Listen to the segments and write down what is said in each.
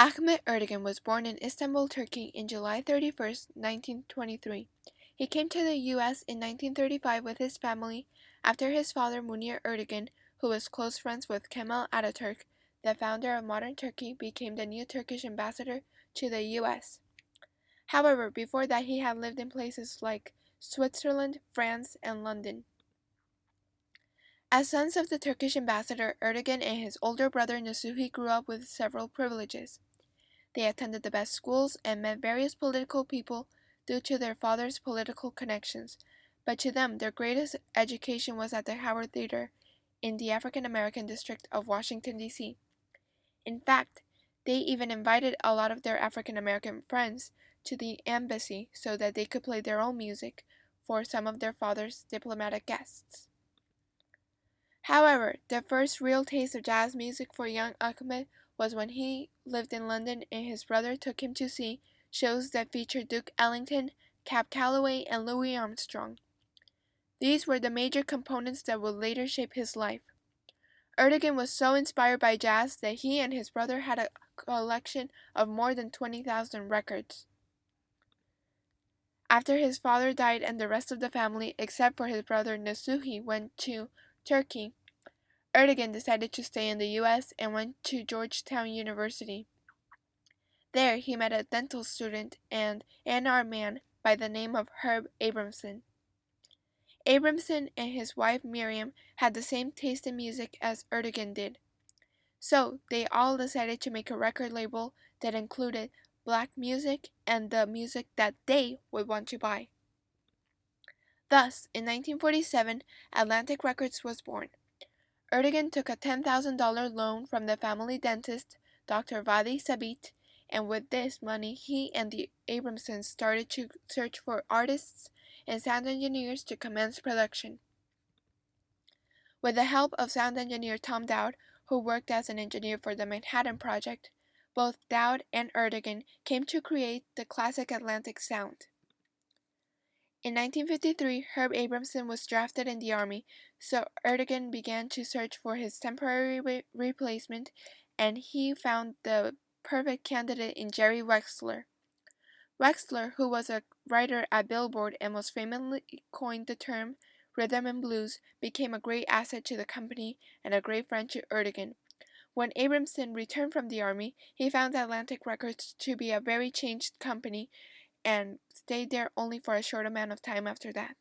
Ahmet Ertegun was born in Istanbul, Turkey in July 31, 1923. He came to the U.S. in 1935 with his family after his father Munir Ertegun, who was close friends with Kemal Ataturk, the founder of modern Turkey, became the new Turkish ambassador to the U.S. However, before that he had lived in places like Switzerland, France, and London. As sons of the Turkish ambassador, Ertegun and his older brother Nasuhi grew up with several privileges. They attended the best schools and met various political people due to their father's political connections, but to them their greatest education was at the Howard Theater in the African American district of Washington, D.C. In fact, they even invited a lot of their African American friends to the embassy so that they could play their own music for some of their father's diplomatic guests. However, the first real taste of jazz music for young Ahmed was when he lived in London and his brother took him to see shows that featured Duke Ellington, Cab Calloway, and Louis Armstrong. These were the major components that would later shape his life. Ertegun was so inspired by jazz that he and his brother had a collection of more than 20,000 records. After his father died and the rest of the family, except for his brother Nasuhi, went to Turkey, Ertegun decided to stay in the U.S. and went to Georgetown University. There he met a dental student and A&R man by the name of Herb Abramson. Abramson and his wife Miriam had the same taste in music as Ertegun did. So they all decided to make a record label that included black music and the music that they would want to buy. Thus, in 1947, Atlantic Records was born. Ertegun took a $10,000 loan from the family dentist, Dr. Vadi Sabit, and with this money he and the Abramsons started to search for artists and sound engineers to commence production. With the help of sound engineer Tom Dowd, who worked as an engineer for the Manhattan Project, both Dowd and Ertegun came to create the classic Atlantic sound. In 1953, Herb Abramson was drafted in the Army, so Ertegun began to search for his temporary replacement, and he found the perfect candidate in Jerry Wexler. Wexler, who was a writer at Billboard and most famously coined the term rhythm and blues, became a great asset to the company and a great friend to Ertegun. When Abramson returned from the Army, he found Atlantic Records to be a very changed company and stayed there only for a short amount of time after that.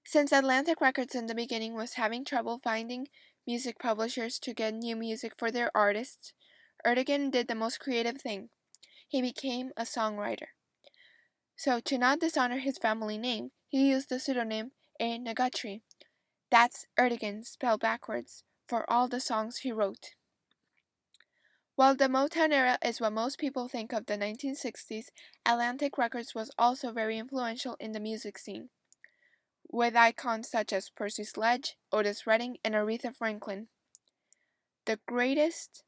Since Atlantic Records in the beginning was having trouble finding music publishers to get new music for their artists, Ertegun did the most creative thing. He became a songwriter. So to not dishonor his family name, he used the pseudonym A. Nagatri. That's Ertegun spelled backwards for all the songs he wrote. While the Motown era is what most people think of the 1960s, Atlantic Records was also very influential in the music scene, with icons such as Percy Sledge, Otis Redding, and Aretha Franklin. The greatest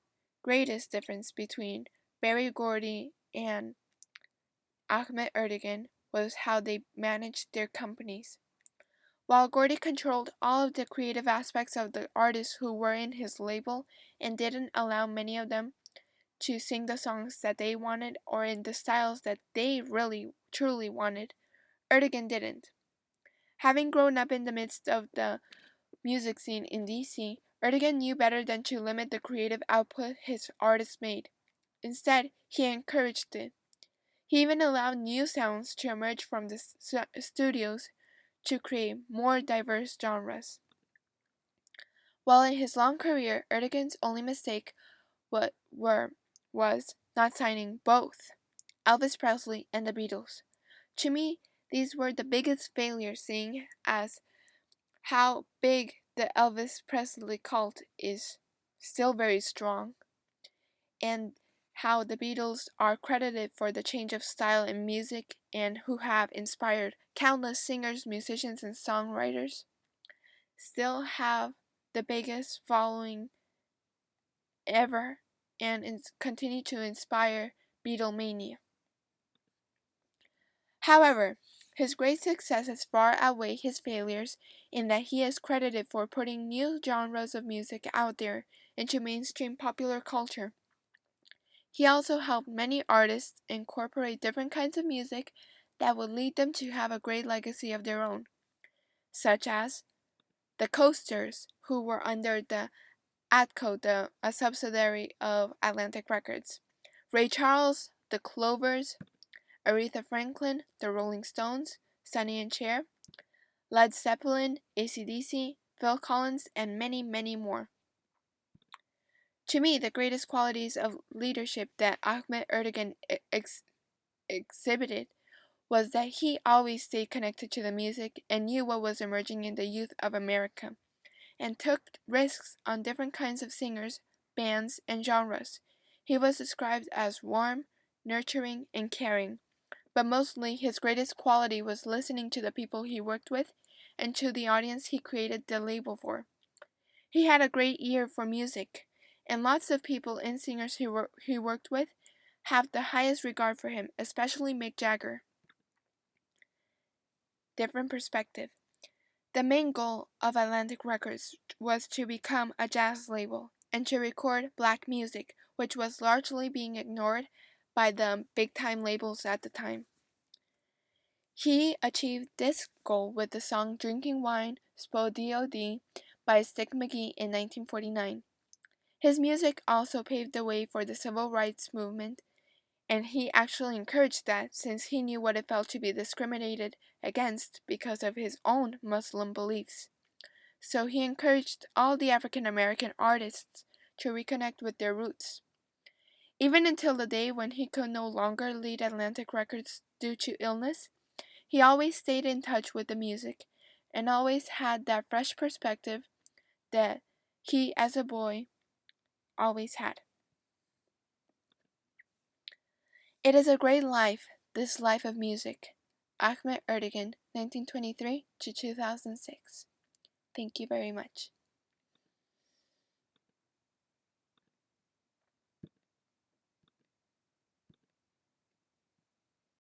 difference between Berry Gordy and Ahmet Ertegun was how they managed their companies. While Gordy controlled all of the creative aspects of the artists who were in his label and didn't allow many of them to sing the songs that they wanted or in the styles that they really, truly wanted, Ertegun didn't. Having grown up in the midst of the music scene in DC, Ertegun knew better than to limit the creative output his artists made. Instead, he encouraged it. He even allowed new sounds to emerge from the studios to create more diverse genres. While in his long career, Ertegun's only mistake was not signing both Elvis Presley and the Beatles. To me, these were the biggest failures, seeing as how big the Elvis Presley cult is still very strong, and how the Beatles are credited for the change of style in music and who have inspired countless singers, musicians, and songwriters, still have the biggest following ever and continue to inspire Beatlemania. However, his great successes far outweigh his failures in that he is credited for putting new genres of music out there into mainstream popular culture. He also helped many artists incorporate different kinds of music that would lead them to have a great legacy of their own, such as the Coasters, who were under the ATCO, a subsidiary of Atlantic Records, Ray Charles, the Clovers, Aretha Franklin, the Rolling Stones, Sonny and Cher, Led Zeppelin, AC/DC, Phil Collins, and many, many more. To me, the greatest qualities of leadership that Ahmet Ertegun exhibited was that he always stayed connected to the music and knew what was emerging in the youth of America, and took risks on different kinds of singers, bands, and genres. He was described as warm, nurturing, and caring, but mostly his greatest quality was listening to the people he worked with and to the audience he created the label for. He had a great ear for music, and lots of people and singers he worked with have the highest regard for him, especially Mick Jagger. Different perspective. The main goal of Atlantic Records was to become a jazz label and to record black music, which was largely being ignored by the big-time labels at the time. He achieved this goal with the song Drinking Wine, Spod by Stick McGee in 1949. His music also paved the way for the civil rights movement, and he actually encouraged that since he knew what it felt to be discriminated against because of his own Muslim beliefs. So he encouraged all the African American artists to reconnect with their roots. Even until the day when he could no longer lead Atlantic Records due to illness, he always stayed in touch with the music and always had that fresh perspective that he, as a boy, always had. It is a great life, this life of music. Ahmet Ertegun, 1923 to 2006. Thank you very much.